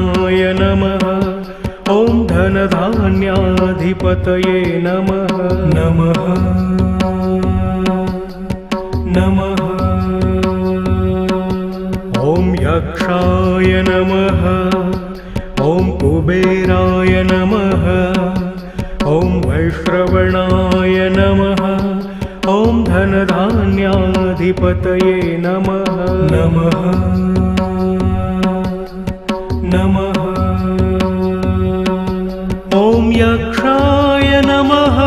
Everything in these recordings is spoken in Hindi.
नमः। ॐ धनधान्याधिपतये नमः नमः नमः। ॐ यक्षाय नमः। ॐ कुबेराय नमः। ॐ वैश्रवणाय नमः। ॐ धनधान्याधिपतये नमः नमः नमः। ॐ यक्षाय नमः।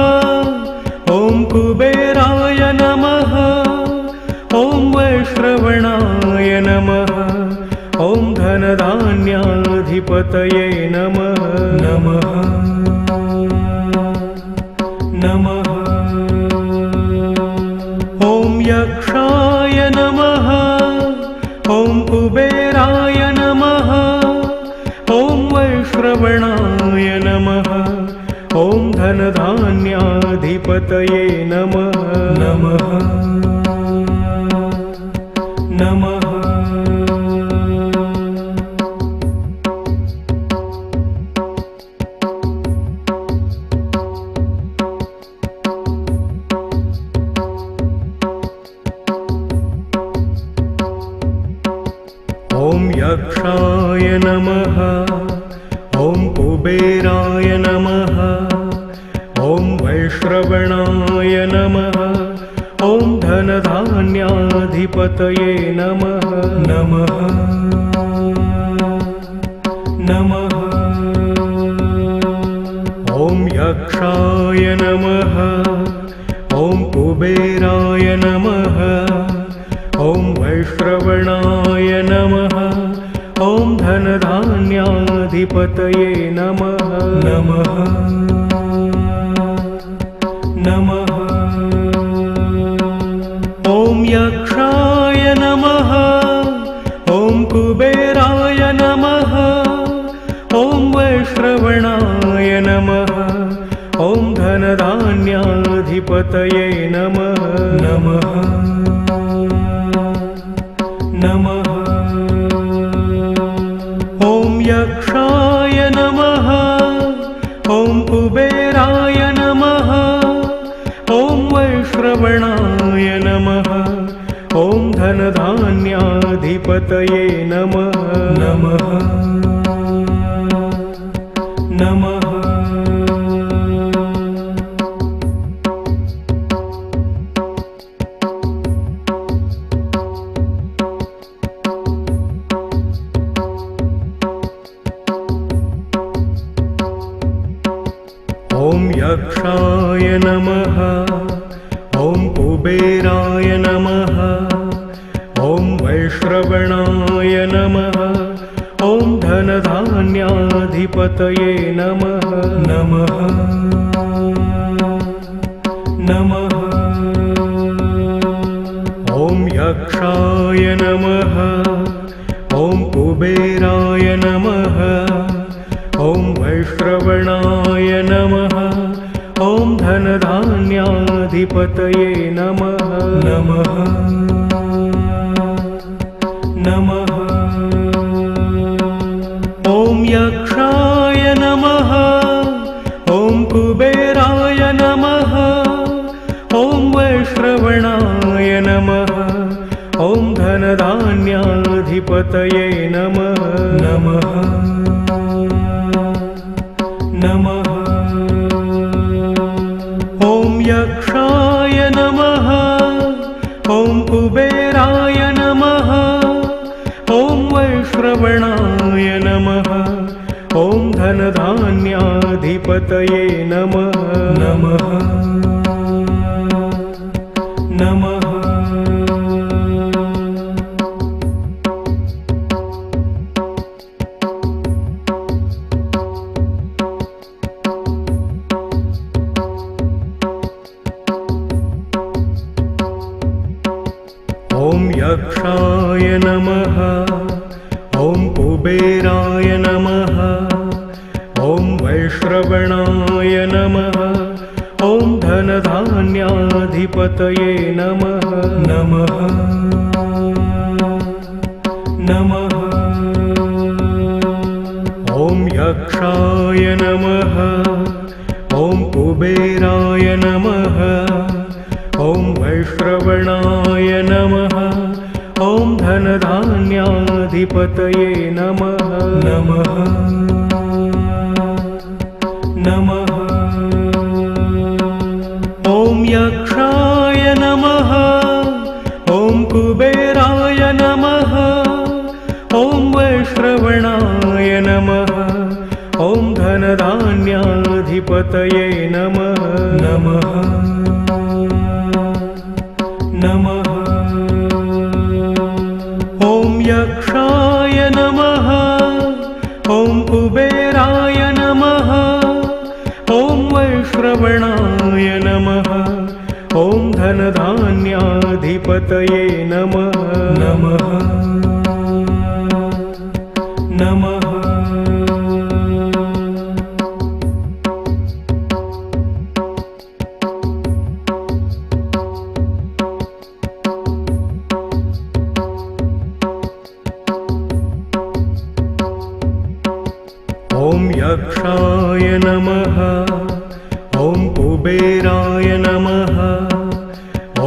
ॐ कुबेराय नमः। ॐ वैश्रवणाय नमः। ॐ धनधान्याधिपतये नमः नमः नमः। ॐ यक्षाय नमः। ॐ कुबेराय नमः। ॐ वैश्रवणाय नमः। ॐ धनधान्याधिपतये नमः नमः नमः। ॐ यक्षाय नमः। ॐ कुबेराय नमः। ॐ वैश्रवणाय नमः। ॐ धनधान्याधिपतये नमः नमः नमः। ॐ यक्षाय नमः। ॐ कुबेराय नमः। ॐ वैश्रवणाय नमः। ॐ धनधान्याधिपतये नमः नमः नमः। ॐ यक्षाय नमः। ॐ कुबेराय नमः। ॐ वैश्रवणाय नमः। ॐ धनधान्याधिपतये नमः नमः नमः। ॐ यक्षाय नमः। ॐ कुबेराय नमः। ॐ वैश्रवणाय नमः। ॐ धनधान्याधिपतये नमः नमः नमः। ॐ यक्षाय नमः। ॐ कुबेराय नमः। ॐ वैश्रवणाय नमः। ॐ धनधान्याधिपतये नमः नमः नमः। ॐ यक्षाय नमः। ॐ कुबेराय नमः। ॐ वैश्रवणाय नमः। ॐ धनधान्याधिपतये नमः नमः नमः। ॐ यक्षाय नमः। ॐ कुबेराय नमः। ॐ वैश्रवणाय नमः। ॐ धनधान्याधिपतये नमः नमः नमः। ॐ यक्षाय नमः। ॐ कुबेराय नमः। ॐ वैश्रवणाय नमः। ॐ धनधान्याधिपतये नमः नमः नमः। ॐ यक्षाय नमः। ॐ कुबेराय नमः। ॐ वैश्रवणाय नमः। ॐ धनधान्याधिपतये नमः नमः नमः। यक्षाय नमः ॐ कुबेराय नमः ॐ वैश्रवणाय नमः ॐ धनधान्याधिपतये नमः नमः नमः ॐ यक्षाय नमः ॐ कुबेराय नमः ॐ वैश्रवणाय नमः ॐ धनधान्याधिपतये नमः नमः नमः ॐ यक्षाय नमः ॐ कुबेराय नमः ॐ वैश्रवणाय नमः ॐ धनधान्याधिपतये नमः नमः नमः ॐ यक्षाय नमः ॐ कुबेराय नमः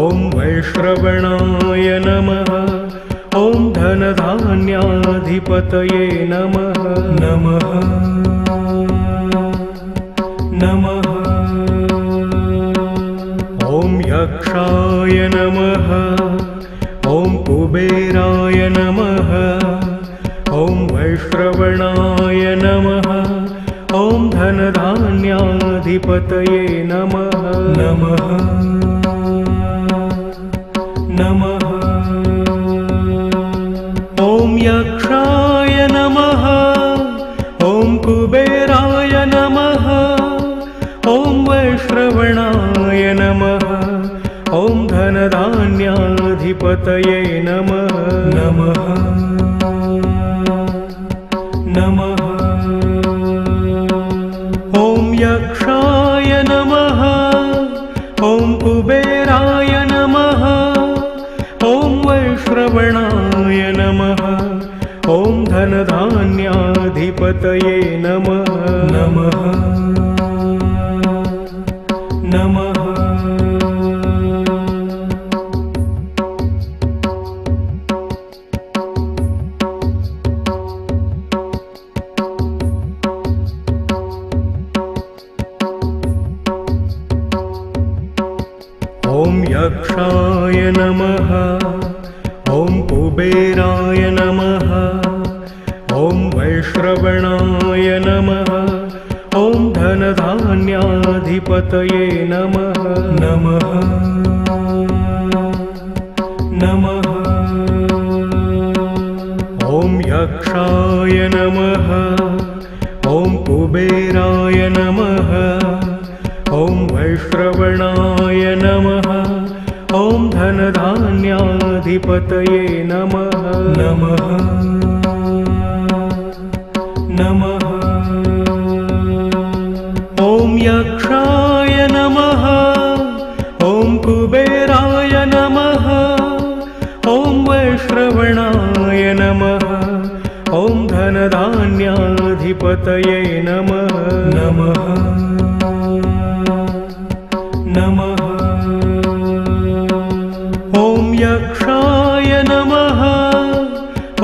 ॐ वैश्रवणाय नमः ॐ धनधान्याधिपतये नमः नमः नमः ॐ यक्षाय नमः ॐ कुबेराय नमः ॐ वैश्रवणाय नमः ॐ धनधान्याधिपतये नमः नमः नमः ॐ यक्षाय नमः ॐ कुबेराय नमः ॐ वैश्रवणाय नमः ॐ धनधान्याधिपतये नमः नमः नमः ॐ यक्षाय नमः ॐ कुबेराय नमः ॐ वैश्रवणाय नमः ॐ धनधान्याधिपतये नमः नमः नमः ॐ यक्षाय नमः ॐ कुबेराय नमः ॐ वैश्रवणाय नमः ॐ धनधान्याधिपतये नमः नमः नमः ॐ यक्षाय नमः ॐ कुबेराय नमः ॐ वैश्रवणाय नमः ॐ धनधान्याधिपतये नमः नमः नमः ॐ यक्षाय नमः ॐ कुबेराय नमः ॐ वैश्रवणाय नमः ॐ धनधान्याधिपतये नमः नमः नमः ॐ यक्षाय नमः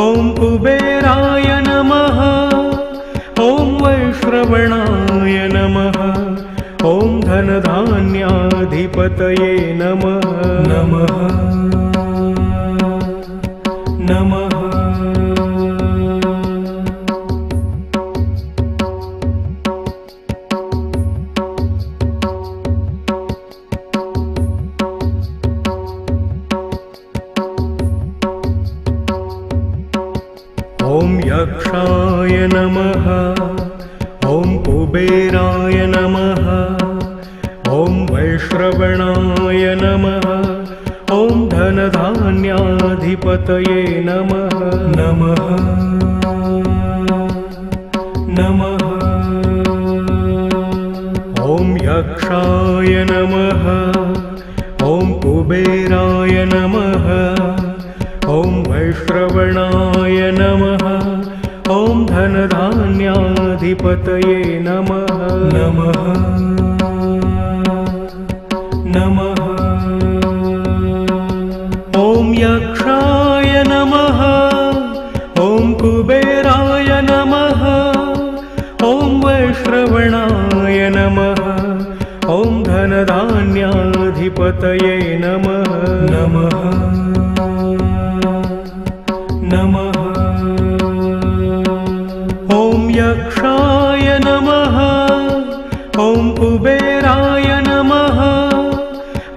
ॐ कुबेराय नमः ॐ वैश्रवणाय नमः ॐ धनधान्याधिपतये नमः नमः नमः ॐ यक्षाय नमः ॐ कुबेराय नमः ॐ वैश्रवणाय नमः ॐ धनधान्याधिपतये नमः नमः नमः ॐ यक्षाय नमः ॐ कुबेराय नमः ॐ वैश्रवणाय नमः ॐ धनधान्याधिपतये नमः नमः नमः ॐ यक्षाय नमः ॐ कुबेराय नमः ॐ वैश्रवणाय नमः ॐ धनधान्याधिपतये नमः नमः नमः ॐ यक्षाय नमः ॐ कुबेराय नमः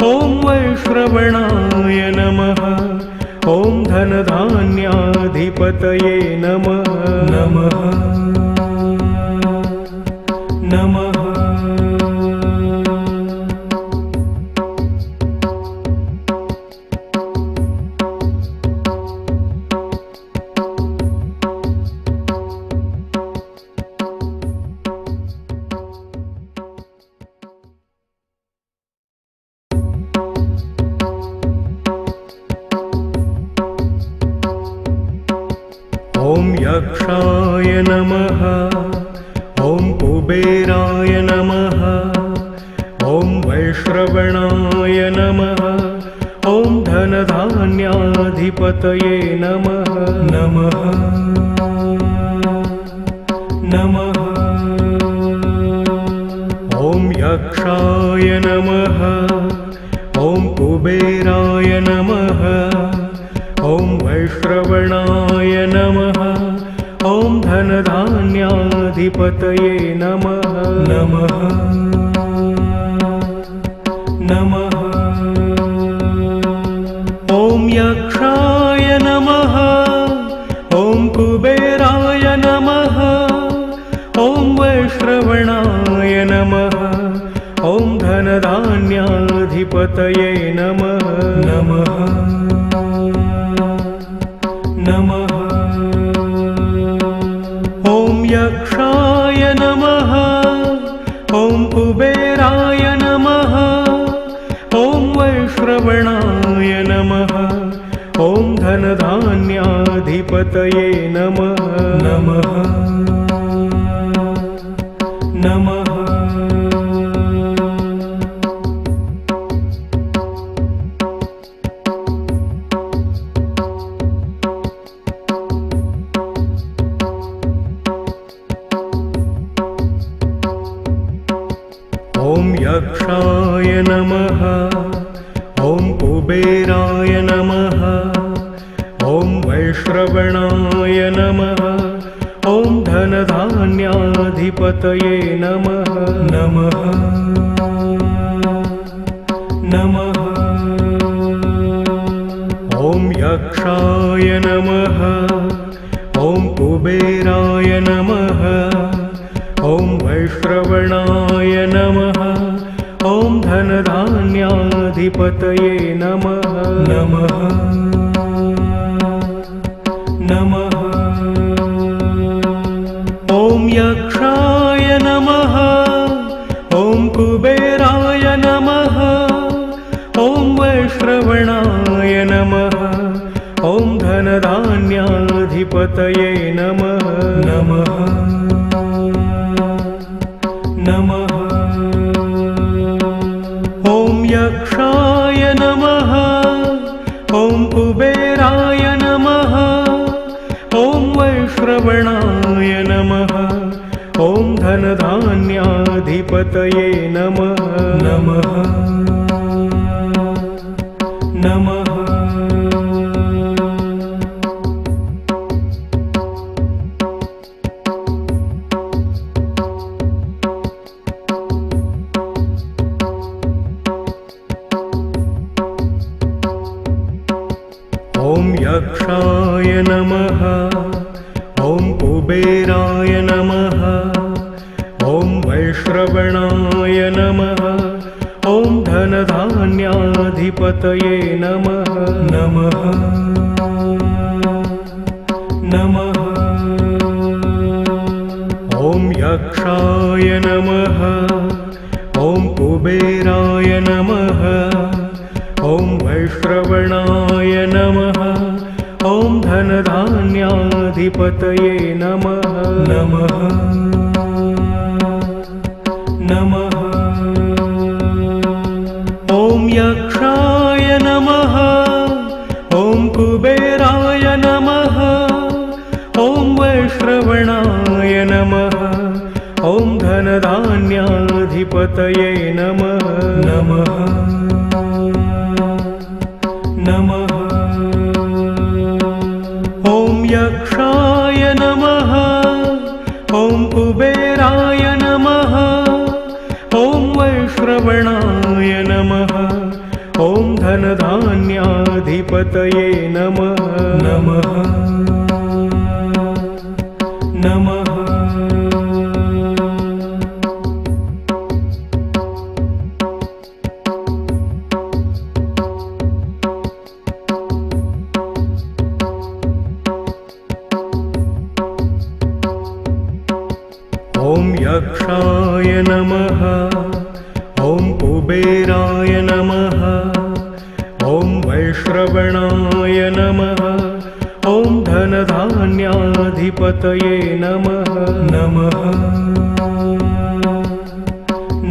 ॐ वैश्रवणाय नमः ॐ धनधान्याधिपतये नमः नमः नमः ॐ यक्षाय नमः ॐ कुबेराय नमः ॐ वैश्रवणाय नमः ॐ धनधान्याधिपतये नमः नमः नमः ॐ यक्षाय नमः ॐ कुबेराय नमः ॐ वैश्रवणाय नमः ॐ धनधान्याधिपतये नमः नमः नमः ॐ यक्षाय नमः ॐ कुबेराय नमः ॐ वैश्रवणाय नमः ॐ धनधान्याधिपतये नमः नमः नमः ॐ यक्षाय नमः ॐ कुबेराय नमः ॐ वैश्रवणाय नमः ॐ धनधान्याधिपतये नमः नमः नमः ॐ यक्षाय नमः ॐ कुबेराय नमः ॐ वैश्रवणाय नमः ॐ धनधान्याधिपतये नमः नमः नमः ॐ यक्षाय नमः ॐ कुबेराय नमः ॐ वैश्रवणाय नमः ॐ धनधान्याधिपतये नमः नमः नमः ॐ यक्षाय नमः ॐ कुबेराय नमः ॐ वैश्रवणाय नमः ॐ धनधान्याधिपतये नमः नमः नमः ॐ यक्षाय नमः ॐ कुबेराय नमः ॐ वैश्रवणाय नमः ॐ धनधान्याधिपतये नमः नमः नमः ॐ यक्षाय नमः ॐ कुबेराय नमः ॐ वैश्रवणाय नमः ॐ धनधान्याधिपतये नमः नमः नमः ॐ यक्षाय नमः ॐ कुबेराय नमः ॐ वैश्रवणाय नमः ॐ धनधान्याधिपतये नमः नमः नमः। ॐ यक्षाय नमः। ॐ कुबेराय नमः। ॐ वैश्रवणाय नमः। ॐ धनधान्याधिपतये नमः नमः नमः। ॐ यक्षाय नमः। ॐ कुबेराय नमः। ॐ वैश्रवणाय नमः। ॐ धनधान्याधिपतये नमः नमः नमः। ॐ यक्षाय नमः। ॐ कुबेराय नमः। ॐ वैश्रवणाय नमः। ॐ धनधान्याधिपतये नमः नमः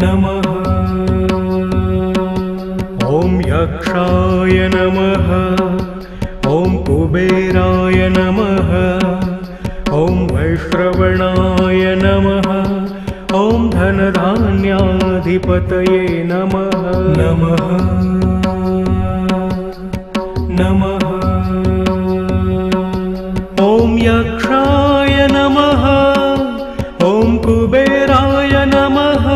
नमः। ॐ यक्षाय नमः। ॐ कुबेराय नमः। ॐ वैश्रवणाय नमः। ॐ धनधान्याधिपतये नमः नमः नमः। ॐ यक्षाय नमः। ॐ कुबेराय नमः।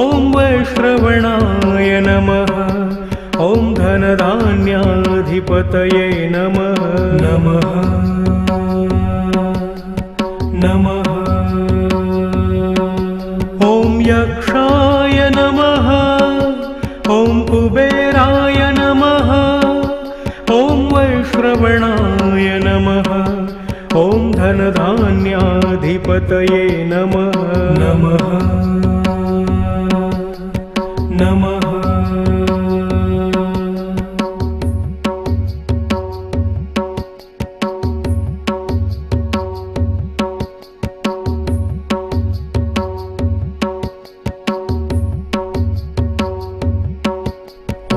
ॐ वैश्रवणाय नमः। ॐ धनधान्याधिपतये नमः नमः नमः। ॐ यक्षाय नमः। ॐ कुबेराय नमः। ॐ वैश्रवणाय नमः। ॐ धनधान्याधिपतये नमः नमः नमः।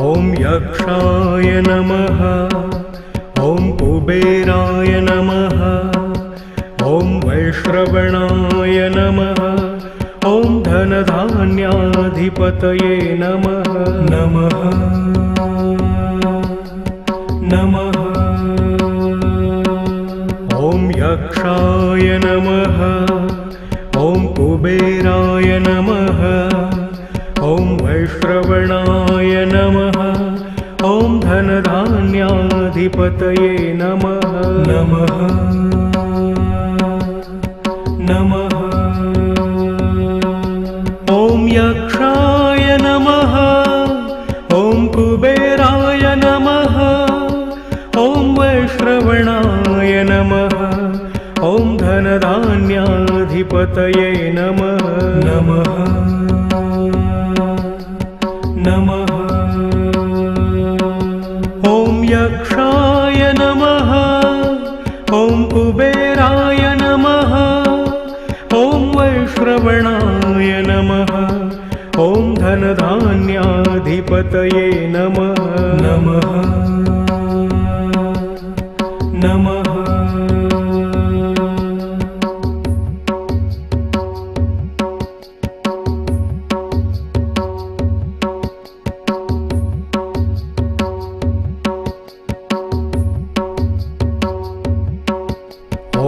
ॐ यक्षाय नमः। ॐ कुबेराय नमः। ॐ वैश्रवणाय नमः। ॐ धनधान्याधिपतये नमः नमः नमः। ॐ यक्षाय नमः। ॐ कुबेराय नमः। ॐ वैश्रवणाय नमः। ॐ धनधान्याधिपतये नमः नमः नमः। ॐ यक्षाय नमः। ॐ कुबेराय नमः। ॐ वैश्रवणाय नमः। ॐ धनधान्याधिपतये नमः नमः नमः। ॐ यक्षाय नमः। ॐ कुबेराय नमः। ॐ वैश्रवणाय नमः। ॐ धनधान्याधिपतये नमः नमः नमः।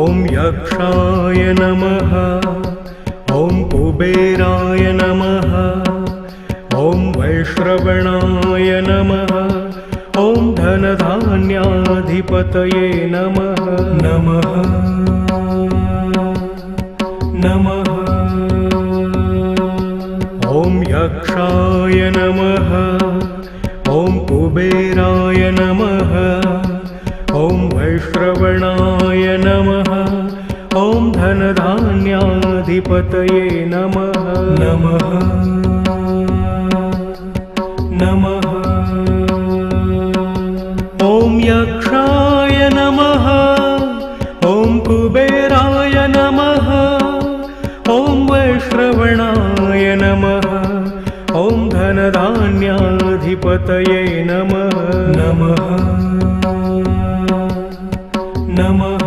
ॐ यक्षाय नमः। ॐ कुबेराय नमः। ॐ वैश्रवणाय नमः। ॐ धनधान्याधिपतये नमः नमः नमः। ॐ यक्षाय नमः। ॐ कुबेराय नमः। ॐ वैश्रवणाय नमः। ॐ धनधान्याधिपतये नमः नमः नमः। ॐ यक्षाय नमः। धनधान्याधिपतये नमः नमः नमः।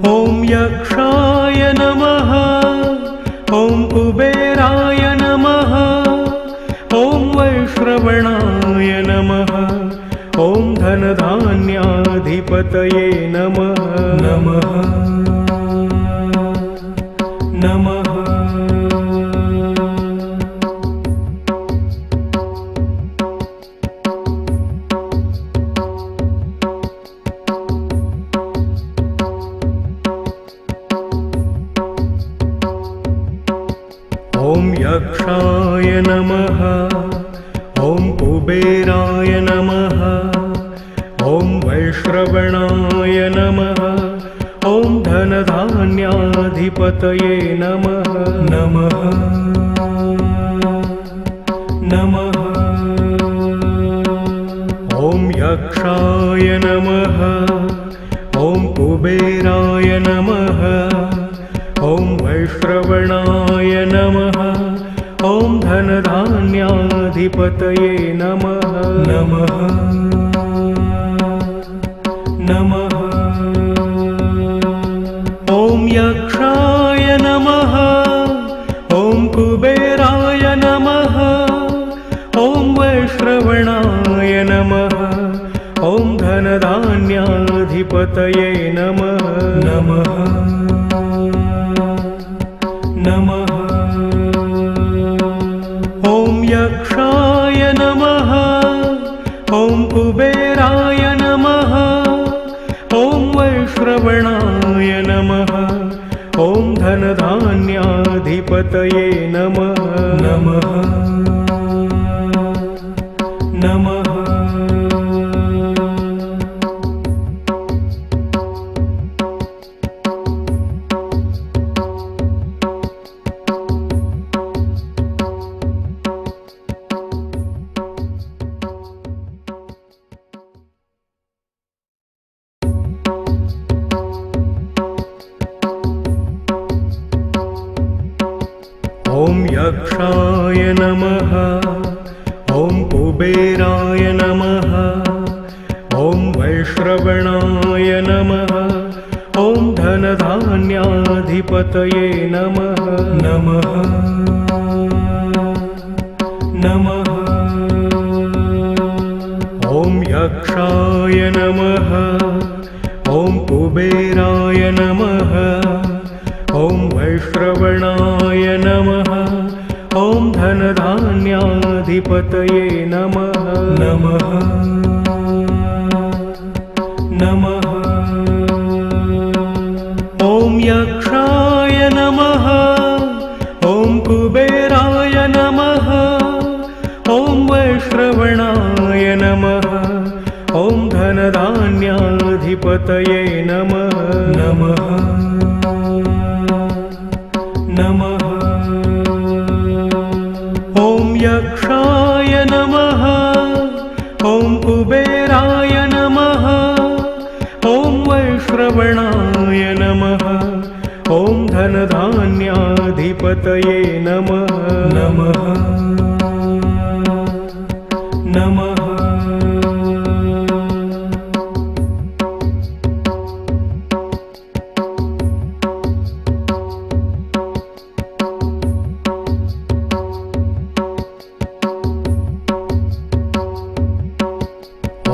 ॐ यक्षाय नमः। ॐ कुबेराय नमः। ॐ वैश्रवणाय नमः। ॐ धनधान्याधिपतये नमः नमः नमः। ॐ यक्षाय नमः। ॐ कुबेराय नमः। ॐ वैश्रवणाय नमः। ॐ धनधान्याधिपतये नमः नमः नमः। ॐ यक्षाय नमः। ॐ कुबेराय नमः। ॐ वैश्रवणाय नमः। ॐ धनधान्याधिपतये नमः नमः नमः। ॐ यक्षाय नमः। ॐ कुबेराय नमः। ॐ वैश्रवणाय नमः। ॐ धनधान्याधिपतये नमः नमः नमः। ॐ यक्षाय नमः। ॐ कुबेराय नमः। ॐ वैश्रवणाय नमः। ॐ धनधान्याधिपतये नमः नमः नमः। ॐ यक्षाय नमः। ॐ कुबेराय नमः। ॐ वैश्रवणाय नमः। ॐ धनधान्याधिपतये नमः नमः नमः। ॐ यक्षाय नमः। ॐ कुबेराय नमः। ॐ वैश्रवणाय नमः। ॐ धनधान्याधिपतये नमः नमः नमः। ॐ यक्षाय नमः। ॐ कुबेराय नमः। ॐ वैश्रवणाय नमः। ॐ धनधान्याधिपतये नमः नमः नमः। ॐ यक्षाय नमः। ॐ कुबेराय नमः। ॐ वैश्रवणाय नमः। ॐ धनधान्याधिपतये नमः नमः नमः।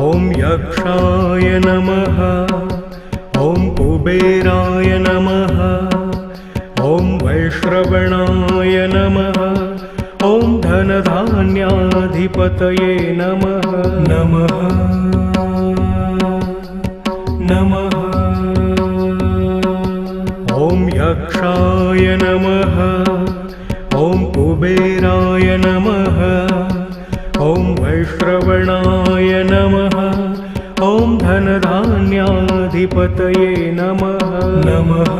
ॐ यक्षाय नमः। ॐ कुबेराय नमः। ॐ वैश्रवणाय नमः। ॐ धनधान्याधिपतये नमः नमः नमः। ॐ यक्षाय नमः। ॐ कुबेराय नमः। ॐ वैश्रवणाय नमः। ॐ धनधान्याधिपतये नमः नमः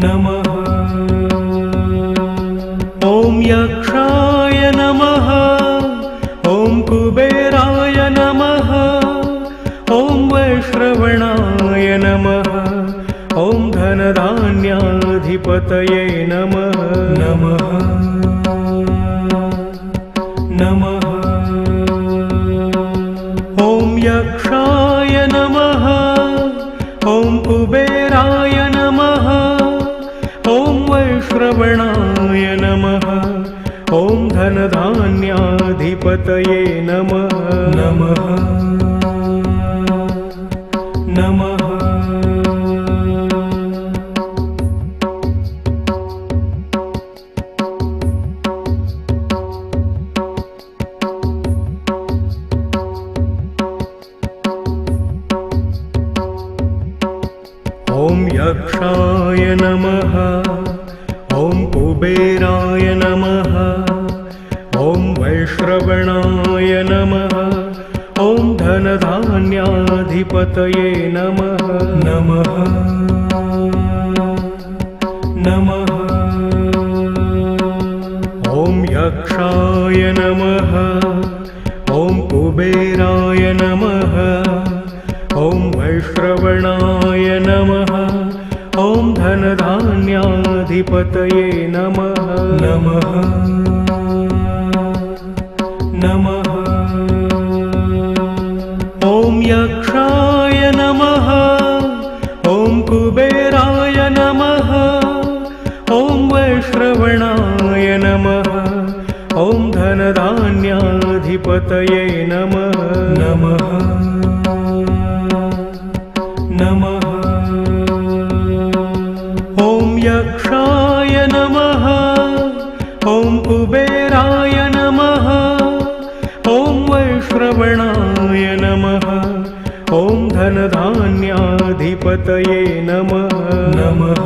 नमः। ॐ यक्षाय नमः। ॐ कुबेराय नमः। ॐ वैश्रवणाय नमः। ॐ धनधान्याधिपतये नमः नमः कुबेराय नमः। ॐ वैश्रवणाय नमः। ॐ धनधान्याधिपतये नमः। नमः नमः। ॐ यक्षाय नमः। ॐ कुबेराय नमः। ॐ वैश्रवणाय नमः। ॐ धनधान्याधिपतये नमः। नमः नमः। ॐ यक्षाय नमः। ॐ कुबेराय नमः। ॐ वैश्रवणाय नमः। ॐ धनधान्याधिपतये नमः। नमः नमः। ॐ यक्षाय नमः। ॐ कुबेराय नमः। ॐ वैश्रवणाय नमः। ॐ धनधान्याधिपतये नमः। नमः नमः। ॐ यक्षाय नमः। ॐ कुबेराय नमः। ॐ वैश्रवणाय नमः। ॐ धनधान्याधिपतये नमः। नमः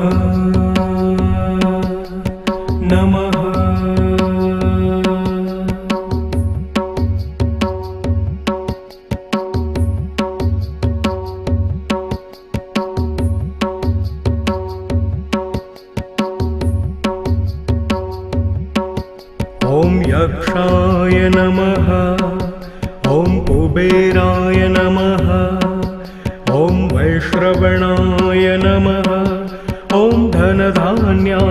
नमः। ॐ यक्षाय नमः। ॐ कुबेराय नमः। ॐ वैश्रवणाय नमः। ॐ धनधान्याधिपतये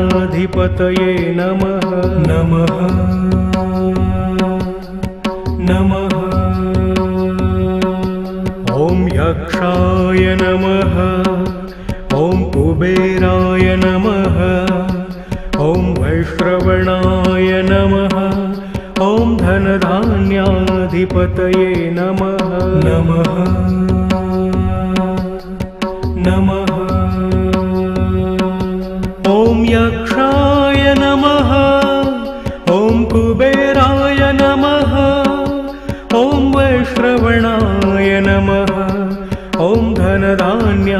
नमः। नमः नमः। ॐ यक्षाय नमः। ॐ कुबेराय नमः। ॐ वैश्रवणाय नमः। ॐ धनधान्याधिपतये नमः। नमः नमः। ॐ यक्षाय नमः। ॐ कुबेराय नमः। ॐ वैश्रवणाय नमः। ॐ धनधान्याधिपतये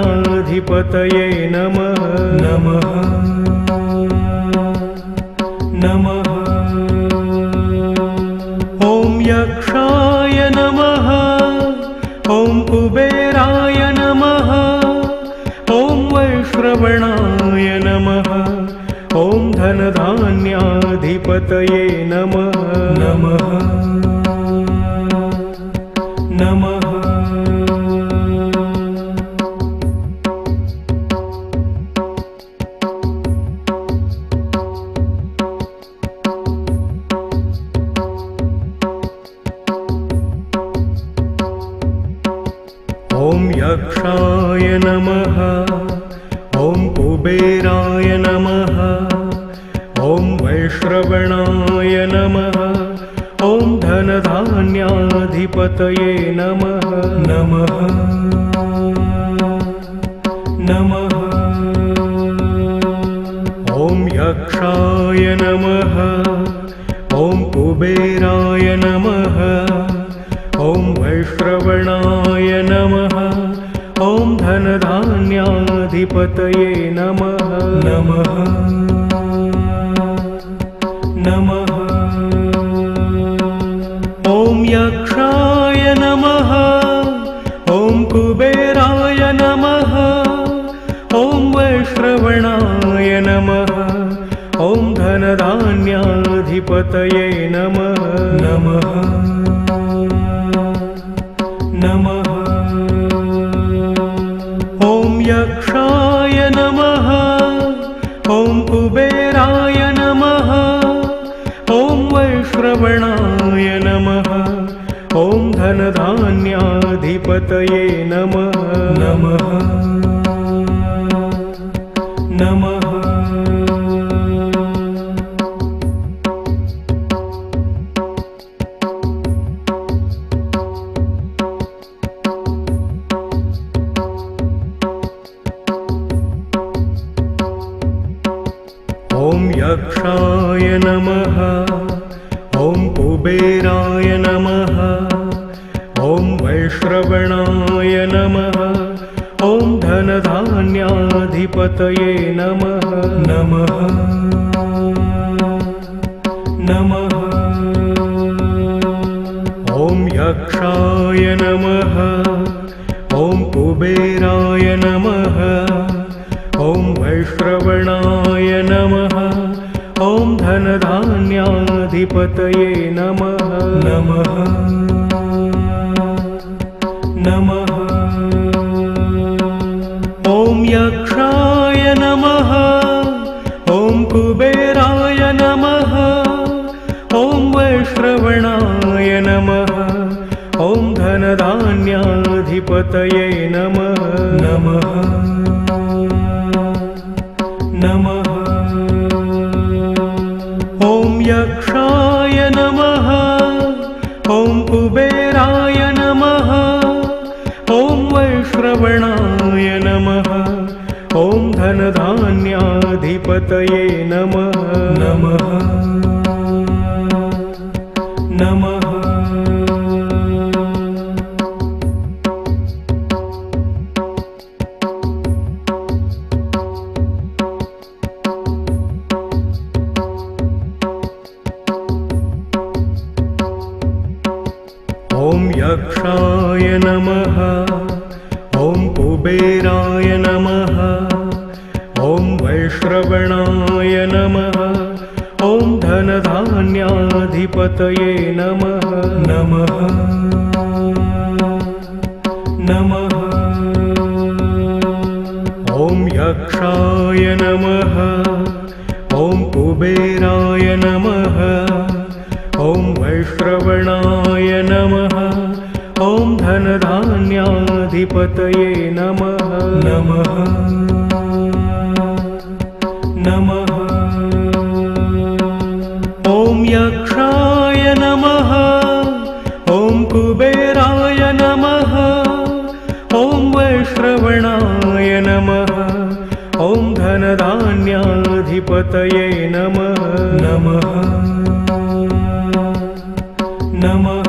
नमः। नमः नमः। ॐ यक्षाय नमः। ॐ कुबेराय नमः। ॐ वैश्रवणाय नमः। ॐ धनधान्याधिपतये नमः। नमः नमः। ॐ यक्षाय नमः। ॐ कुबेराय नमः। ॐ वैश्रवणाय नमः। ॐ धनधान्याधिपतये नमः। नमः नमः। ॐ यक्षाय नमः। ॐ कुबेराय नमः। ॐ वैश्रवणाय नमः। ॐ धनधान्याधिपतये नमः। नमः नमः। ॐ यक्षाय नमः। ॐ कुबेराय नमः। ॐ वैश्रवणाय नमः। ॐ धनधान्याधिपतये नमः। नमः नमः। ॐ यक्षाय नमः। ॐ कुबेराय नमः। ॐ वैश्रवणाय नमः। ॐ धनधान्याधिपतये नमः। नमः नमः। ॐ यक्षाय नमः। ॐ कुबेराय नमः। ॐ वैश्रवणाय नमः। ॐ धनधान्याधिपतये नमः। नमः नमः। ॐ यक्षाय नमः। ॐ कुबेराय नमः। ॐ वैश्रवणाय नमः। ॐ धनधान्याधिपतये नमः। नमः नमः। ॐ यक्षाय नमः। ॐ कुबेराय नमः। ॐ वैश्रवणाय नमः। ॐ धनधान्याधिपतये नमः। नमः नमः। ॐ यक्षाय नमः। ॐ कुबेराय नमः। ॐ वैश्रवणाय नमः। ॐ धनधान्याधिपतये नमः। नमः नमः। ॐ यक्षाय नमः। ॐ कुबेराय नमः। ॐ वैश्रवणाय नमः। ॐ धनधान्याधिपतये नमः। नमः नमः। ॐ यक्षाय नमः। ॐ कुबेराय नमः। ॐ वैश्रवणाय नमः। ॐ धनधान्याधिपतये नमः। नमः नमः। ॐ यक्षाय नमः। ॐ कुबेराय नमः। ॐ वैश्रवणाय नमः। ॐ धनधान्याधिपतये नमः। नमः नमः।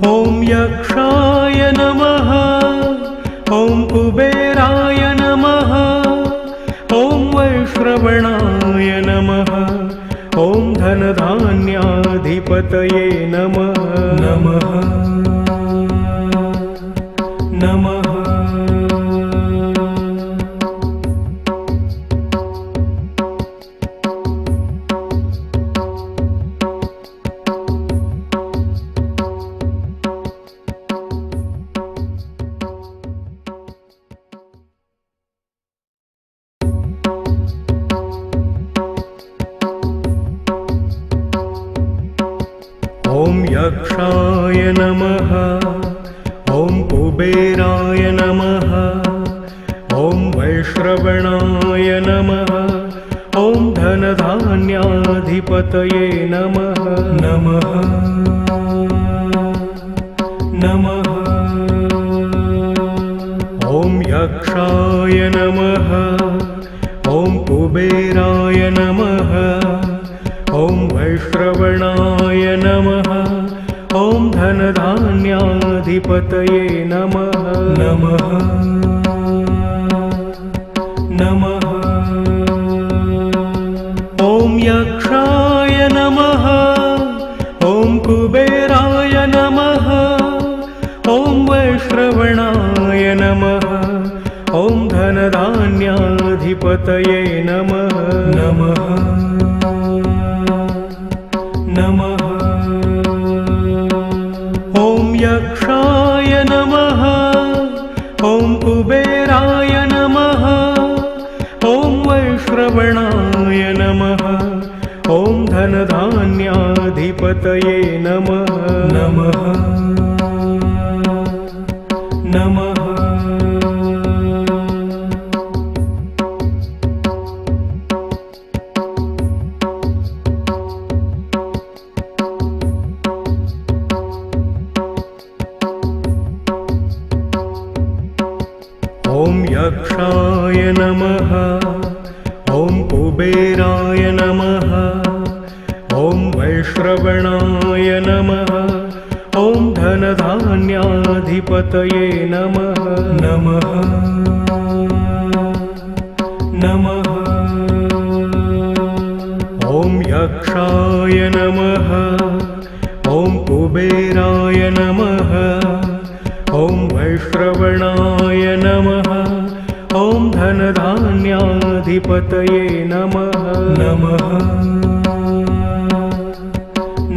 ॐ यक्षाय नमः। ॐ कुबेराय नमः। ॐ वैश्रवणाय नमः। ॐ धनधान्याधिपतये नमः। नमः नमः। ॐ यक्षाय नमः। ॐ कुबेराय नमः। ॐ वैश्रवणाय नमः। ॐ धनधान्याधिपतये नमः। नमः नमः। ॐ यक्षाय नमः। ॐ कुबेराय नमः। ॐ वैश्रवणाय नमः। ॐ धनधान्याधिपतये नमः। नमः नमः। ॐ यक्षाय नमः। ॐ कुबेराय नमः। ॐ वैश्रवणाय नमः। ॐ धनधान्याधिपतये नमः। नमः नमः। ॐ यक्षाय नमः। ॐ कुबेराय नमः। ॐ वैश्रवणाय नमः। ॐ धनधान्याधिपतये नमः। नमः नमः। ॐ यक्षाय नमः। ॐ कुबेराय नमः। ॐ वैश्रवणाय नमः। ॐ धनधान्याधिपतये नमः। नमः नमः। ॐ यक्षाय नमः। ॐ कुबेराय नमः। ॐ वैश्रवणाय नमः। ॐ धनधान्याधिपतये नमः। नमः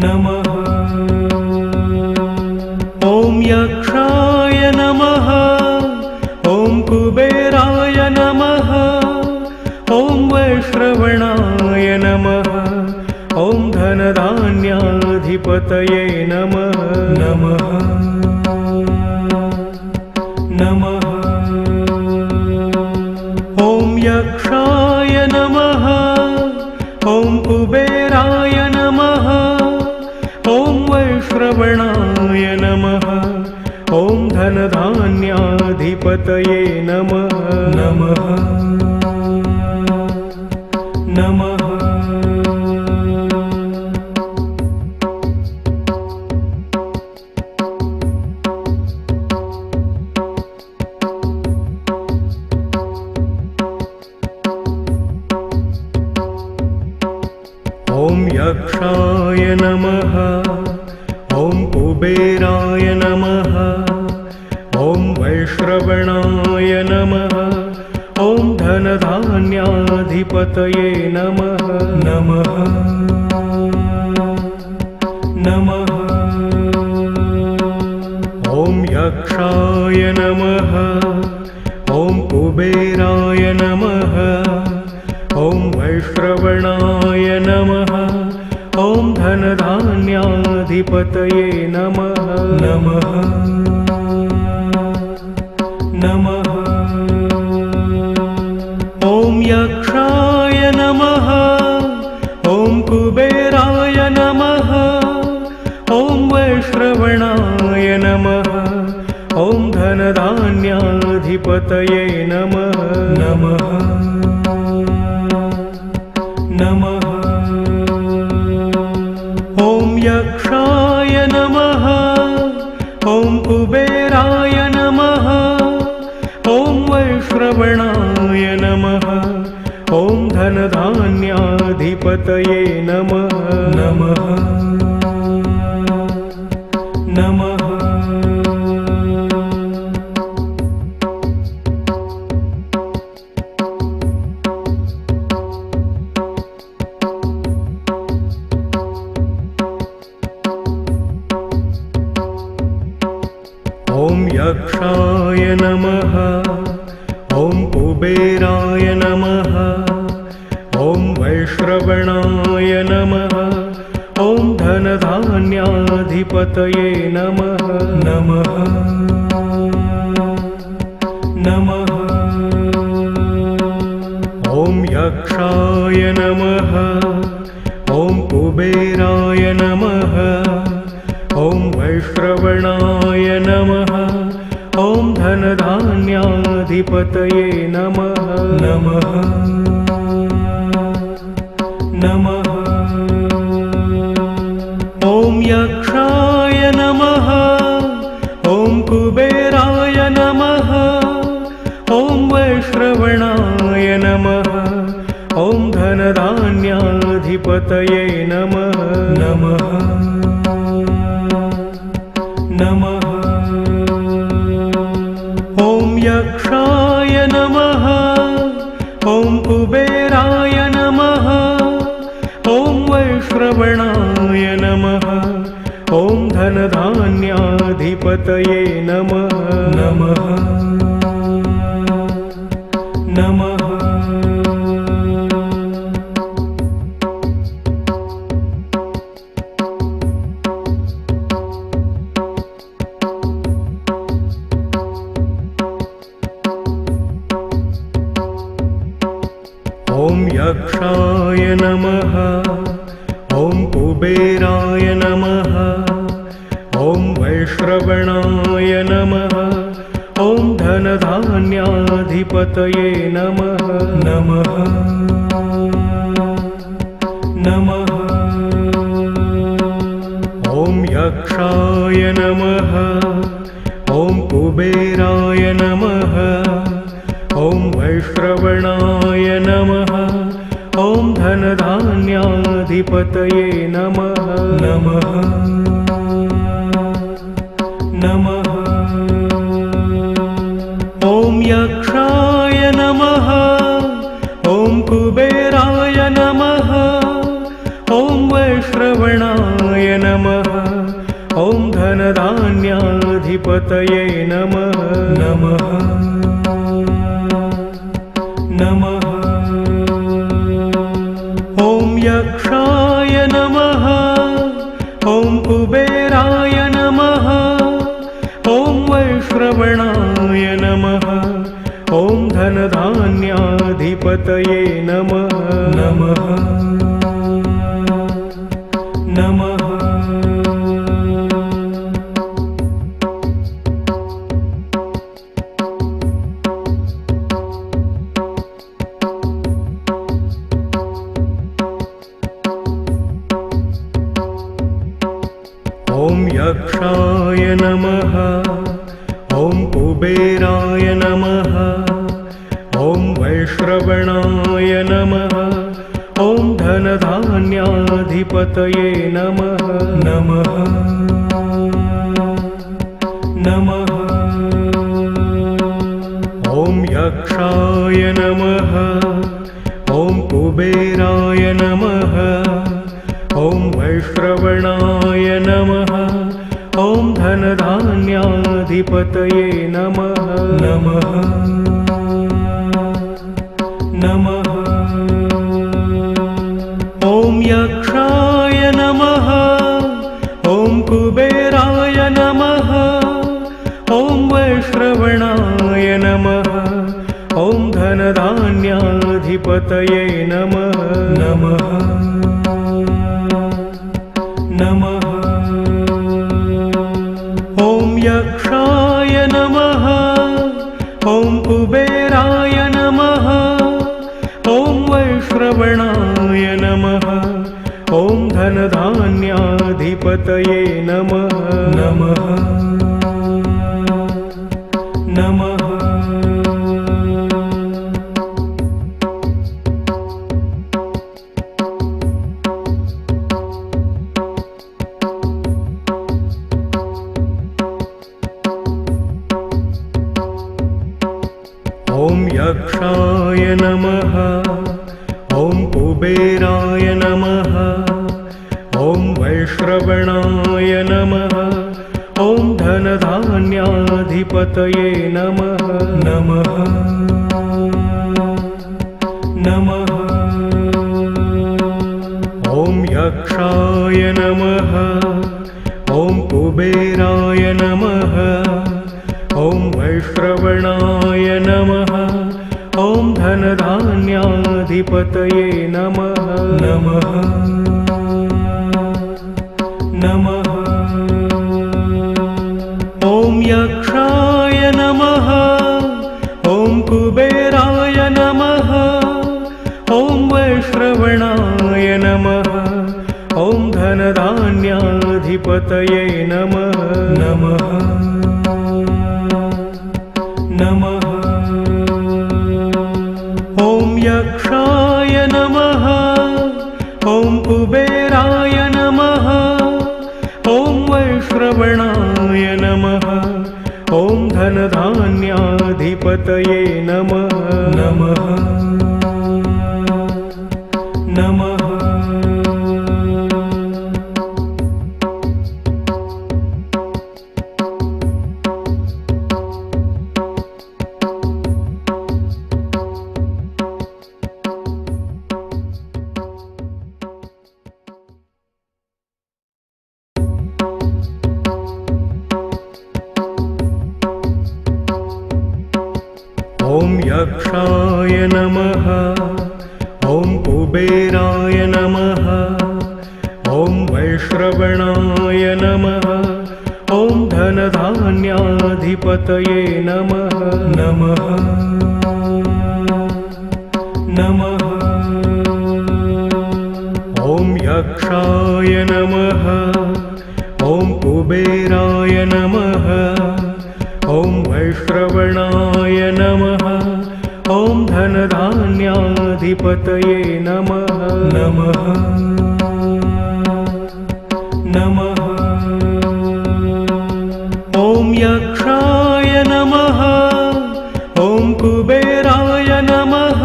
नमः। ॐ यक्षाय नमः। ॐ कुबेराय नमः। ॐ वैश्रवणाय नमः। ॐ धनधान्याधिपतये नमः। नमः नमः। ॐ यक्षाय नमः। ॐ कुबेराय नमः। ॐ वैश्रवणाय नमः। ॐ धनधान्याधिपतये नमः। नमः नमः। ॐ यक्षाय नमः। ॐ कुबेराय नमः। ॐ वैश्रवणाय नमः। ॐ धनधान्याधिपतये नमः। नमः नमः। ॐ यक्षाय नमः। ॐ कुबेराय नमः। ॐ वैश्रवणाय नमः। ॐ धनधान्याधिपतये नमः। नमः नमः। ॐ यक्षाय नमः। ॐ कुबेराय नमः। ॐ वैश्रवणाय नमः। ॐ धनधान्याधिपतये नमः। नमः नमः। ॐ यक्षाय नमः। ॐ कुबेराय नमः। ॐ वैश्रवणाय नमः। ॐ धनधान्याधिपतये नमः। नमः नमः। ॐ यक्षाय नमः। ॐ कुबेराय नमः। ॐ वैश्रवणाय नमः। ॐ धनधान्याधिपतये नमः। नमः नमः। ॐ यक्षाय नमः। ॐ कुबेराय नमः। ॐ वैश्रवणाय नमः। ॐ धनधान्याधिपतये नमः। नमः नमः। ॐ यक्षाय नमः। ॐ कुबेराय नमः। ॐ वैश्रवणाय नमः। ॐ धनधान्याधिपतये नमः। नमः नमः। ॐ यक्षाय नमः। ॐ कुबेराय नमः। ॐ वैश्रवणाय नमः। ॐ धनधान्याधिपतये नमः। नमः नमः। ॐ यक्षाय नमः। ॐ कुबेराय नमः। ॐ वैश्रवणाय नमः। ॐ धनधान्याधिपतये नमः नमः नमः ॐ यक्षाय नमः ॐ कुबेराय नमः ॐ वैश्रवणाय नमः ॐ धनधान्याधिपतये नमः नमः नमः ॐ यक्षाय नमः ॐ कुबेराय नमः ॐ वैश्रवणाय नमः ॐ धनधान्याधिपतये नमः नमः नमः ॐ यक्षाय नमः ॐ कुबेराय नमः ॐ वैश्रवणाय नमः ॐ धनधान्याधिपतये नमः नमः नमः ॐ यक्षाय नमः ॐ कुबेराय नमः ॐ वैश्रवणाय नमः ॐ धनधान्याधिपतये नमः नमः नमः ॐ यक्षाय नमः ॐ कुबेराय नमः ॐ वैश्रवणाय नमः ॐ धनधान्याधिपतये नमः नमः नमः ॐ यक्षाय नमः ॐ कुबेराय नमः ॐ वैश्रवणाय नमः ॐ धनधान्याधिपतये नमः नमः नमः ॐ यक्षाय नमः ॐ कुबेराय नमः ॐ वैश्रवणाय नमः ॐ धनधान्याधिपतये नमः नमः नमः ॐ यक्षाय नमः ॐ कुबेराय नमः ॐ वैश्रवणाय नमः ॐ धनधान्याधिपतये नमः नमः नमः ॐ यक्षाय नमः ॐ कुबेराय नमः ॐ वैश्रवणाय नमः ॐ धनधान्याधिपतये नमः नमः नमः ॐ यक्षाय नमः ॐ कुबेराय नमः ॐ वैश्रवणाय नमः ॐ धनधान्याधिपतये नमः नमः नमः ॐ यक्षाय नमः ॐ कुबेराय नमः ॐ वैश्रवणाय नमः ॐ धनधान्याधिपतये नमः नमः नमः ॐ यक्षाय नमः ॐ कुबेराय नमः ॐ वैश्रवणाय नमः ॐ धनधान्याधिपतये धनधान्याधिपतये नमः नमः नमः। ॐ यक्षाय नमः। ॐ कुबेराय नमः। ॐ वैश्रवणाय नमः। ॐ धनधान्याधिपतये नमः नमः नमः। ॐ यक्षाय नमः। ॐ कुबेराय नमः।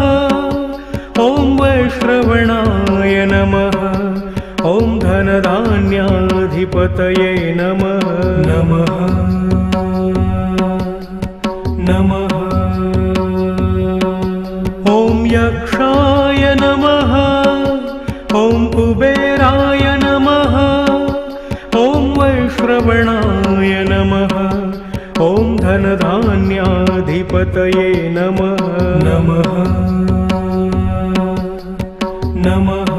ॐ वैश्रवणाय नमः। ॐ धनधान्याधिपतये नमः नमः नमः। ॐ यक्षाय नमः। ॐ कुबेराय नमः। ॐ वैश्रवणाय नमः। ॐ धनधान्याधिपतये नमः नमः नमः।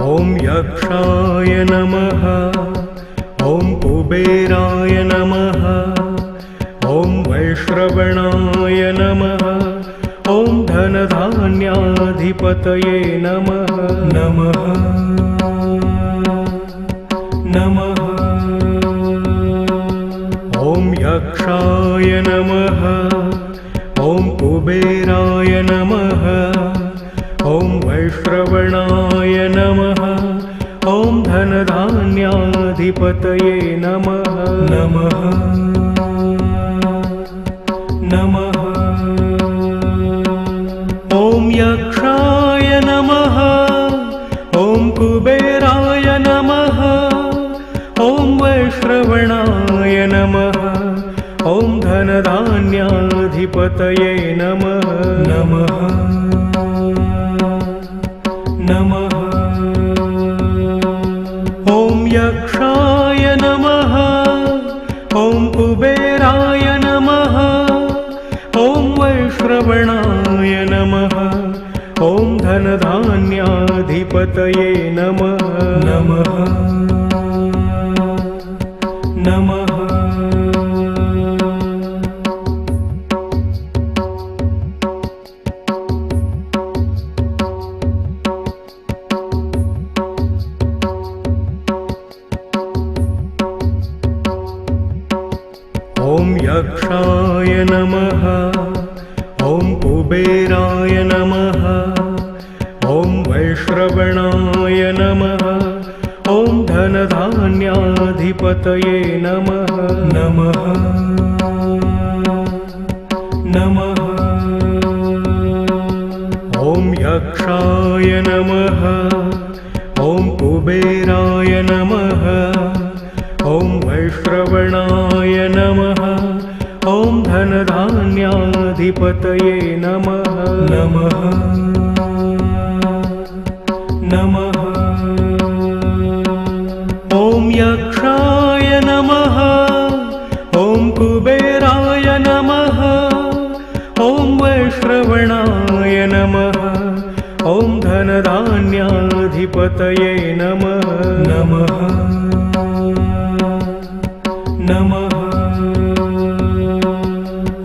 ॐ यक्षाय नमः। ॐ कुबेराय नमः। ॐ वैश्रवणाय नमः। ॐ धनधान्याधिपतये नमः नमः नमः। ॐ यक्षाय नमः। ॐ कुबेराय नमः। ॐ वैश्रवणाय नमः। ॐ धनधान्याधिपतये नमः नमः नमः। ॐ यक्षाय नमः। ॐ कुबेराय नमः। ॐ वैश्रवणाय नमः। ॐ धनधान्याधिपतये नमः नमः नमः। ॐ यक्षाय नमः। ॐ कुबेराय नमः। ॐ वैश्रवणाय नमः। ॐ धनधान्याधिपतये नमः नमः नमः। ॐ यक्षाय नमः। ॐ कुबेराय नमः। ॐ वैश्रवणाय नमः। ॐ धनधान्याधिपतये नमः नमः नमः। ॐ यक्षाय नमः। ॐ कुबेराय नमः। ॐ वैश्रवणाय नमः। ॐ धनधान्याधिपतये नमः नमः नमः। ॐ यक्षाय नमः। ॐ कुबेराय नमः। ॐ वैश्रवणाय नमः। ॐ धनधान्याधिपतये नमः नमः नमः।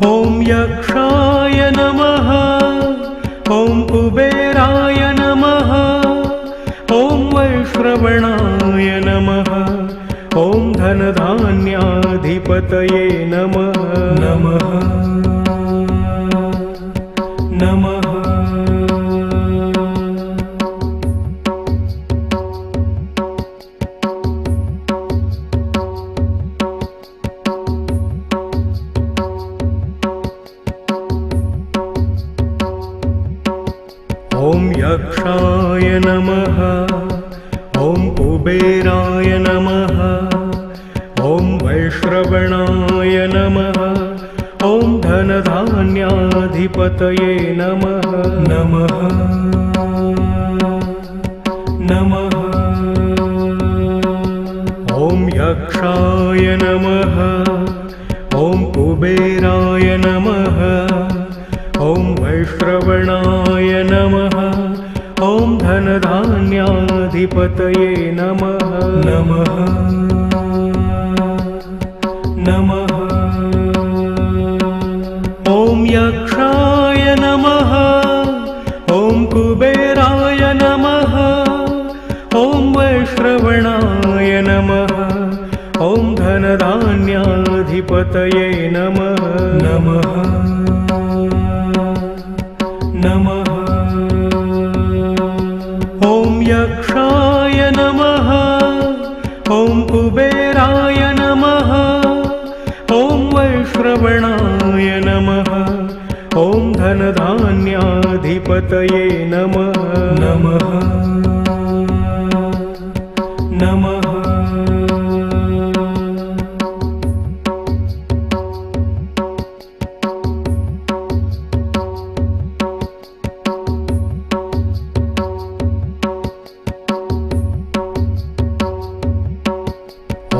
ॐ यक्षाय नमः। ॐ कुबेराय नमः। ॐ वैश्रवणाय नमः। ॐ धनधान्याधिपतये नमः नमः नमः। ॐ यक्षाय नमः। ॐ कुबेराय नमः। ॐ वैश्रवणाय नमः। ॐ धनधान्याधिपतये नमः नमः नमः। ॐ यक्षाय नमः। ॐ कुबेराय नमः। ॐ वैश्रवणाय नमः। ॐ धनधान्याधिपतये नमः। नमः नमः। ॐ यक्षाय नमः। ॐ कुबेराय नमः। ॐ वैश्रवणाय नमः। ॐ धनधान्याधिपतये नमः। नमः नमः। ॐ यक्षाय नमः। ॐ कुबेराय नमः। ॐ वैश्रवणाय नमः। ॐ धनधान्याधिपतये नमः। नमः नमः।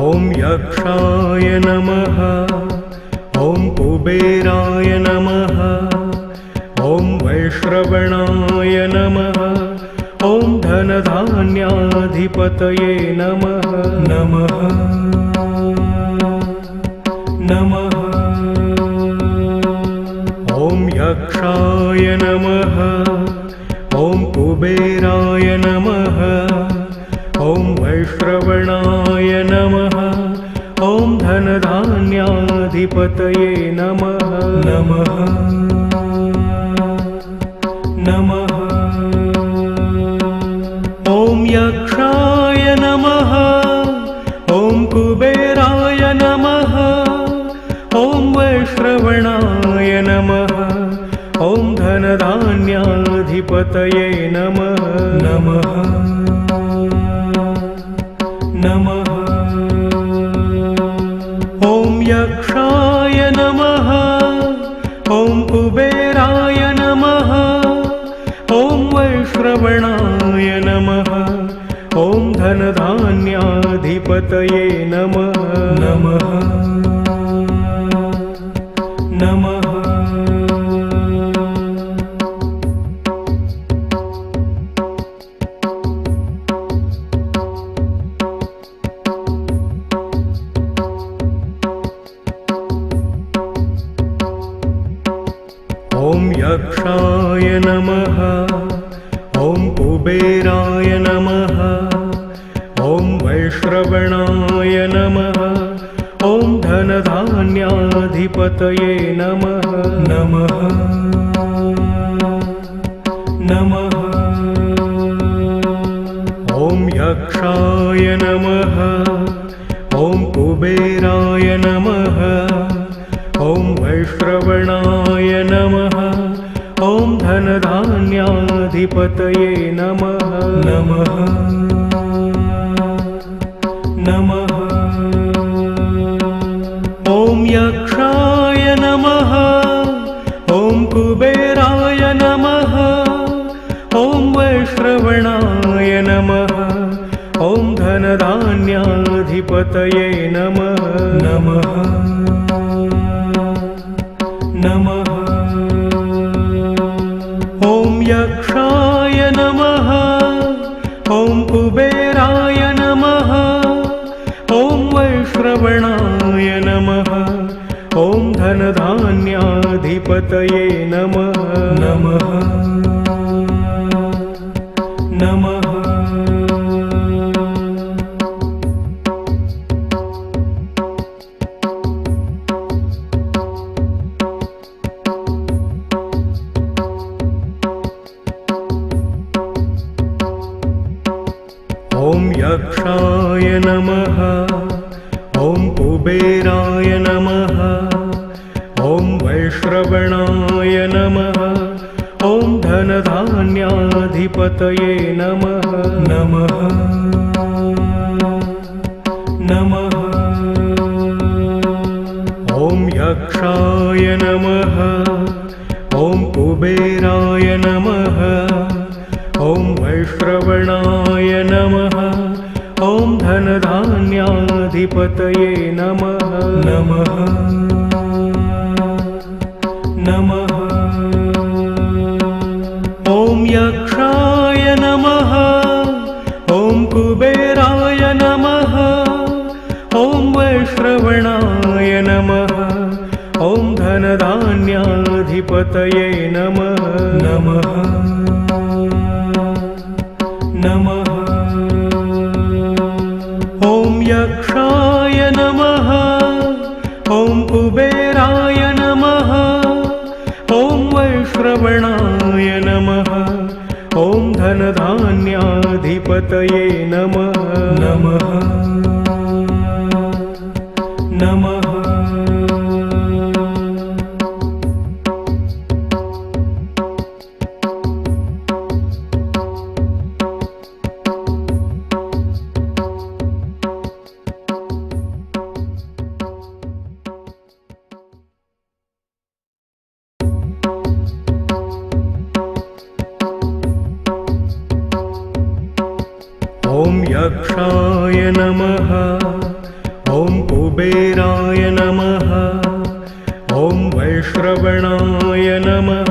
ॐ यक्षाय नमः। ॐ कुबेराय नमः। ॐ वैश्रवणाय नमः। ॐ धनधान्याधिपतये नमः। नमः नमः। ॐ यक्षाय नमः। ॐ कुबेराय नमः। ॐ वैश्रवणाय नमः। ॐ धनधान्याधिपतये नमः। नमः नमः। ॐ यक्षाय नमः। ॐ कुबेराय नमः। ॐ वैश्रवणाय नमः। ॐ धनधान्याधिपतये नमः। नमः नमः। ॐ यक्षाय नमः। ॐ कुबेराय नमः। ॐ वैश्रवणाय नमः। ॐ धनधान्याधिपतये नमः। नमः नमः। ॐ यक्षाय नमः। ॐ कुबेराय नमः। ॐ वैश्रवणाय नमः। ॐ धनधान्याधिपतये नमः। नमः नमः। ॐ यक्षाय नमः। ॐ कुबेराय नमः। ॐ वैश्रवणाय नमः। ॐ धनधान्याधिपतये नमः। नमः नमः। ॐ यक्षाय नमः। ॐ कुबेराय नमः। ॐ वैश्रवणाय नमः। ॐ धनधान्याधिपतये नमः। नमः नमः। ॐ यक्षाय नमः। ॐ कुबेराय नमः। ॐ वैश्रवणाय नमः। ॐ धनधान्याधिपतये नमः। नमः नमः। ॐ यक्षाय नमः। ॐ कुबेराय नमः। ॐ वैश्रवणाय नमः। ॐ धनधान्याधिपतये नमः। नमः नमः। ॐ यक्षाय नमः। ॐ कुबेराय नमः। ॐ वैश्रवणाय नमः। ॐ धनधान्याधिपतये नमः। नमः यक्षाय नमः ॐ कुबेराय नमः ॐ वैश्रवणाय नमः ॐ धनधान्याधिपतये नमः नमः नमः ॐ यक्षाय नमः ॐ कुबेराय नमः ॐ वैश्रवणाय नमः ॐ धनधान्याधिपतये नमः नमः नमः ॐ यक्षाय नमः ॐ कुबेराय नमः ॐ वैश्रवणाय नमः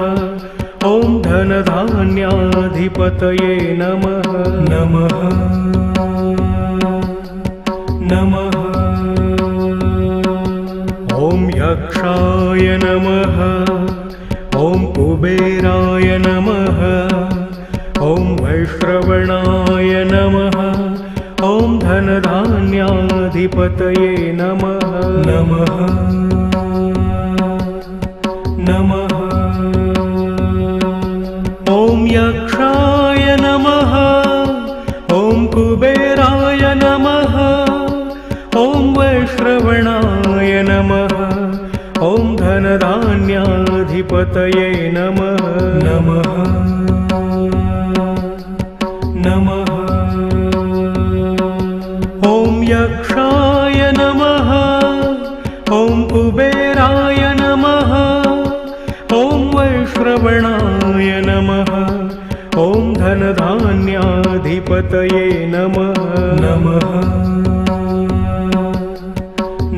ॐ धनधान्याधिपतये नमः नमः नमः ॐ यक्षाय नमः ॐ कुबेराय नमः ॐ वैश्रवणाय नमः ॐ धनधान्याधिपतये नमः नमः नमः ॐ यक्षाय नमः ॐ कुबेराय नमः ॐ वैश्रवणाय नमः ॐ धनधान्याधिपतये नमः नमः नमः ॐ यक्षाय नमः ॐ कुबेराय नमः ॐ वैश्रवणाय नमः ॐ धनधान्याधिपतये नमः नमः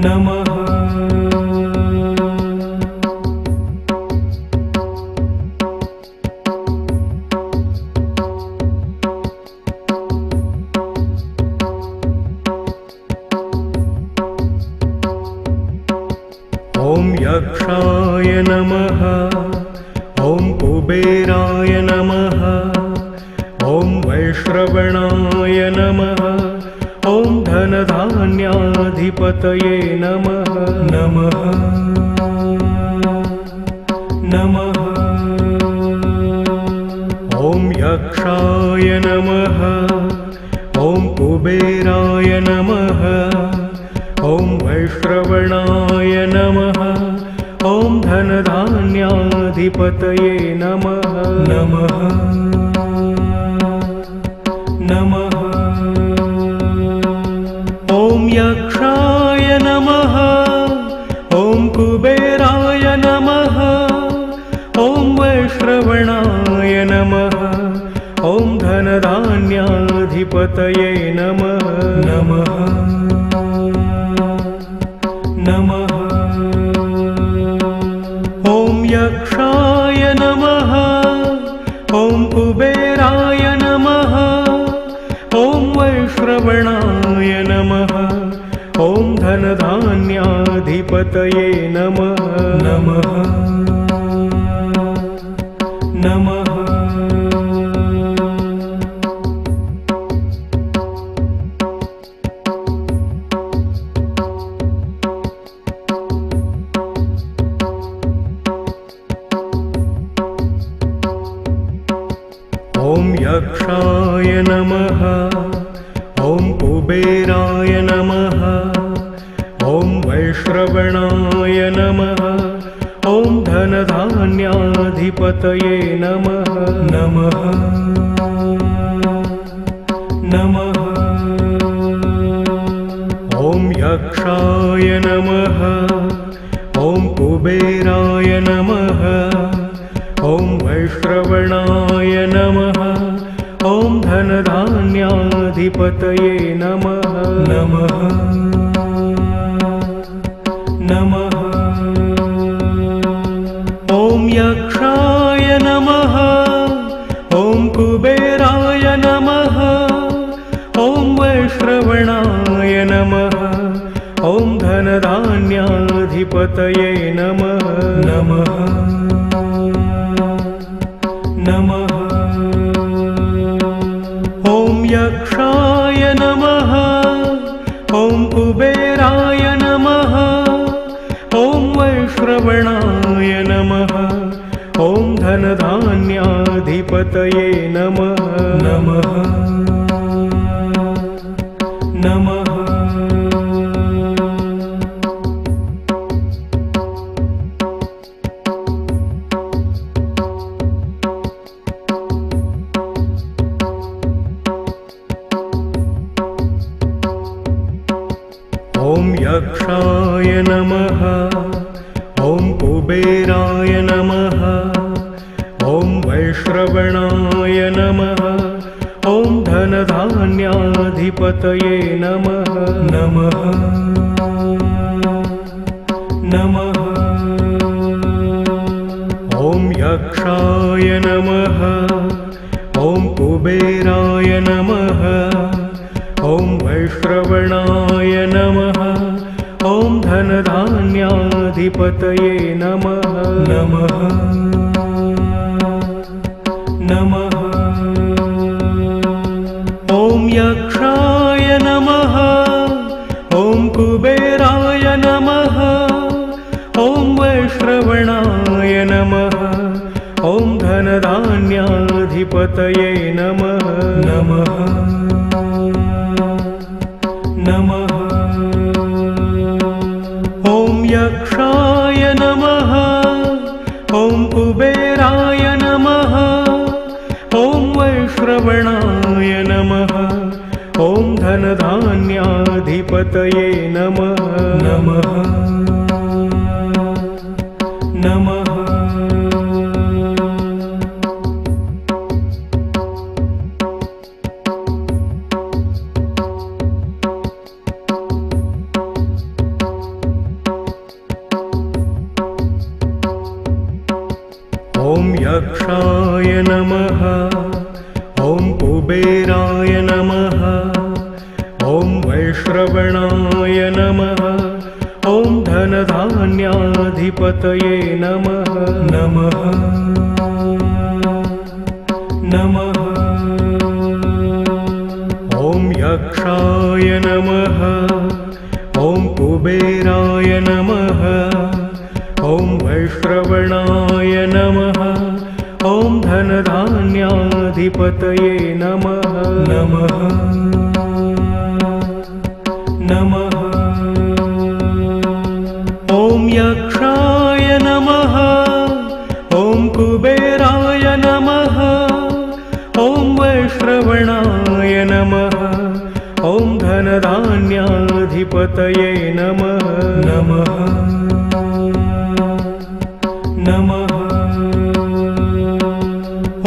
नमः ॐ यक्षाय नमः ॐ कुबेराय नमः ॐ वैश्रवणाय नमः ॐ धनधान्याधिपतये नमः नमः नमः ॐ यक्षाय नमः ॐ कुबेराय नमः ॐ वैश्रवणाय नमः ॐ धनधान्याधिपतये नमः नमः नमः ॐ यक्षाय नमः ॐ कुबेराय नमः ॐ वैश्रवणाय नमः ॐ धनधान्याधिपतये नमः नमः नमः ॐ यक्षाय नमः ॐ कुबेराय नमः ॐ वैश्रवणाय नमः ॐ धनधान्याधिपतये नमः नमः नमः ॐ यक्षाय नमः ॐ कुबेराय नमः ॐ वैश्रवणाय नमः ॐ धनधान्याधिपतये नमः नमः नमः ॐ यक्षाय नमः ॐ कुबेराय नमः ॐ वैश्रवणाय नमः ॐ धनधान्याधिपतये नमः नमः नमः ॐ यक्षाय नमः ॐ कुबेराय नमः। ॐ वैश्रवणाय नमः। ॐ धनधान्याधिपतये नमः। नमः नमः। ॐ यक्षाय नमः। ॐ कुबेराय नमः। ॐ वैश्रवणाय नमः। ॐ धनधान्याधिपतये नमः। नमः नमः। ॐ यक्षाय नमः। ॐ कुबेराय नमः। ॐ वैश्रवणाय नमः। ॐ धनधान्याधिपतये नमः। नमः नमः। ॐ यक्षाय नमः। ॐ कुबेराय नमः। ॐ वैश्रवणाय नमः। ॐ धनधान्याधिपतये नमः। नमः नमः। ॐ यक्षाय नमः। ॐ कुबेराय नमः। ॐ वैश्रवणाय नमः। ॐ धनधान्याधिपतये नमः। नमः नमः। ॐ यक्षाय नमः। ॐ कुबेराय नमः। ॐ वैश्रवणाय नमः। ॐ धनधान्याधिपतये नमः। नमः नमः। ॐ यक्षाय नमः। ॐ कुबेराय नमः। ॐ वैश्रवणाय नमः। ॐ धनधान्याधिपतये नमः। नमः नमः। ॐ यक्षाय नमः। ॐ कुबेराय नमः। ॐ वैश्रवणाय नमः। ॐ धनधान्याधिपतये नमः। नमः नमः। ॐ यक्षाय नमः। ॐ कुबेराय नमः। ॐ वैश्रवणाय नमः। ॐ धनधान्याधिपतये नमः। नमः नमः।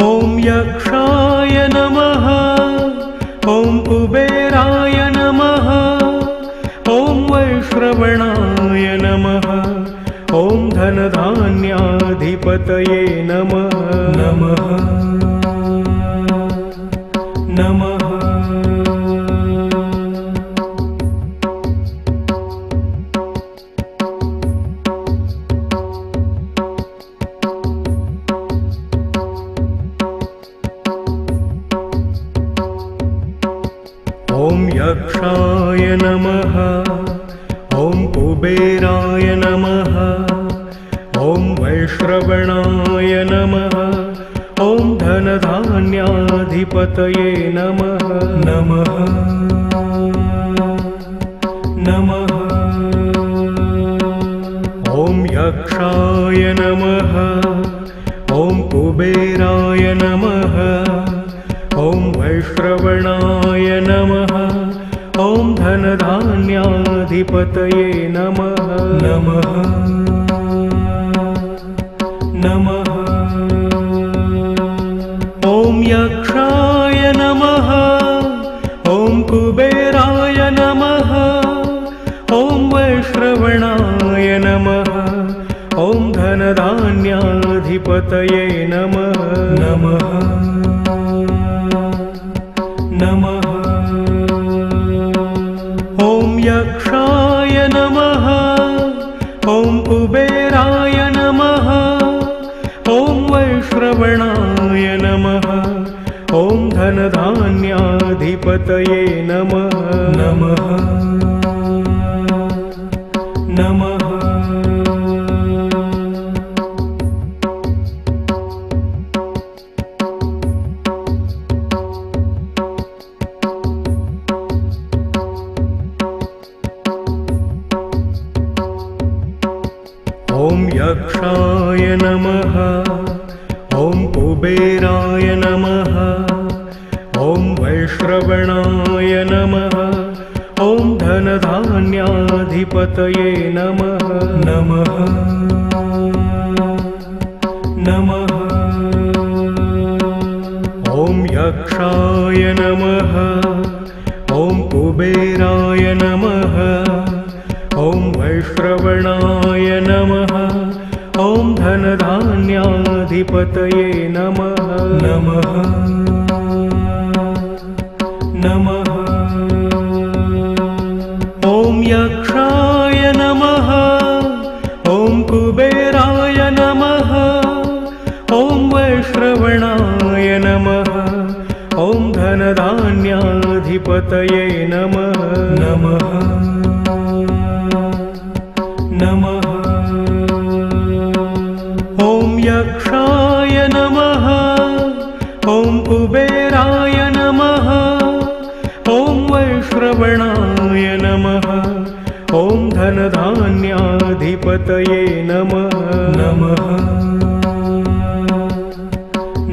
ॐ यक्षाय नमः। ॐ कुबेराय नमः। ॐ वैश्रवणाय नमः। ॐ धनधान्याधिपतये नमः। नमः नमः। ॐ यक्षाय नमः। ॐ कुबेराय नमः। ॐ वैश्रवणाय नमः। ॐ धनधान्याधिपतये नमः। नमः नमः। ॐ यक्षाय नमः। ॐ कुबेराय नमः। ॐ वैश्रवणाय नमः। ॐ धनधान्याधिपतये नमः। नमः नमः। ॐ यक्षाय नमः। ॐ कुबेराय नमः। ॐ वैश्रवणाय नमः। ॐ धनधान्याधिपतये नमः। नमः नमः। ॐ यक्षाय नमः। ॐ कुबेराय नमः। ॐ वैश्रवणाय नमः। ॐ धनधान्याधिपतये नमः। नमः नमः। ॐ यक्षाय नमः। ॐ कुबेराय नमः। ॐ वैश्रवणाय नमः। ॐ धनधान्याधिपतये नमः। नमः नमः। ॐ यक्षाय नमः। ॐ कुबेराय नमः। ॐ वैश्रवणाय नमः। ॐ धनधान्याधिपतये नमः। नमः नमः। ॐ यक्षाय नमः। ॐ कुबेराय नमः। ॐ वैश्रवणाय नमः। ॐ धनधान्याधिपतये नमः। नमः नमः। ॐ यक्षाय नमः। ॐ कुबेराय नमः। ॐ वैश्रवणाय नमः। ॐ धनधान्याधिपतये नमः। नमः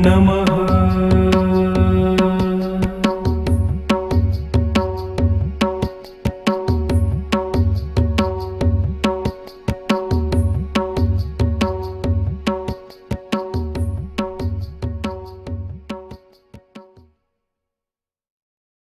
नमः।